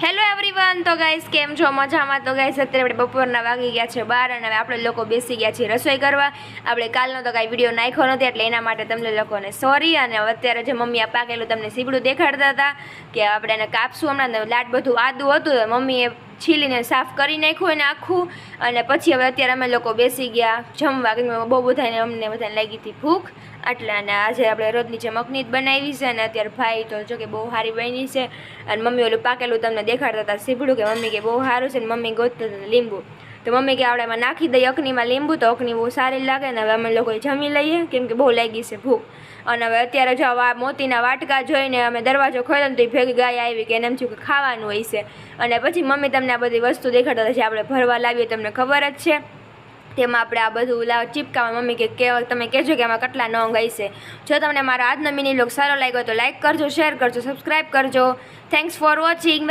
Hello everyone, તો guys કેમ છો? મજામાં? તો ગાઈસ અત્યારે આપણે બપોરના વાગી ગયા છે 12 અને હવે આપણે લોકો બેસી ગયા છીએ રસોઈ કરવા. આપણે કાલનો તો કાંઈ વિડીયો નાખ્યો નથી એટલે એના માટે તમને લોકોને સોરી. અને અત્યારે જે મમ્મી આ પાકેલું તમને સીબડું દેખાડતા હતા કે આપણે એને કાપશું હમણાં. લાટ બધું આદું હતું તો મમ્મીએ છીલીને સાફ કરી નાખ્યું એને આખું. અને પછી હવે અત્યારે અમે લોકો બેસી ગયા જમવા. બહુ બધાને અમને બધાને લાગી હતી ભૂખ એટલે. અને આજે આપણે રોજની જે મખની જ બનાવી છે. અને અત્યારે ભાઈ તો જો કે બહુ સારી બની છે. અને મમ્મી ઓલું પાકેલું તમને દેખાડતા હતા સીબડું કે મમ્મી કે બહુ સારું છે. ને મમ્મી ગોતતા હતા લીંબુ તો મમ્મી કે આપણે એમાં નાખી દઈએ અખનીમાં લીંબુ તો અખની બહુ સારી લાગે. ને હવે અમે લોકો જમી લઈએ કેમ કે બહુ લાગી છે ભૂખ. અને હવે અત્યારે જો આ મોતીના વાટકા જોઈને અમે દરવાજો ખોલ્યો ને તો ભેગી ગાય આવી કે એને એમ થયું કે ખાવાનું હોય છે. અને પછી મમ્મી તમને આ બધી વસ્તુ દેખાડતા હતા જે આપણે ભરવા લાવીએ તમને ખબર જ છે. તેમાં આપણે આ બધું ચીપકામાં મમ્મી કે તમે કહેજો કે આમાં કેટલા નંગ હશે. જો તમને મારો આજનો મિની વ્લોગ સારો લાગ્યો તો લાઇક કરજો, શેર કરજો, સબસ્ક્રાઈબ કરજો. Thanks for watching.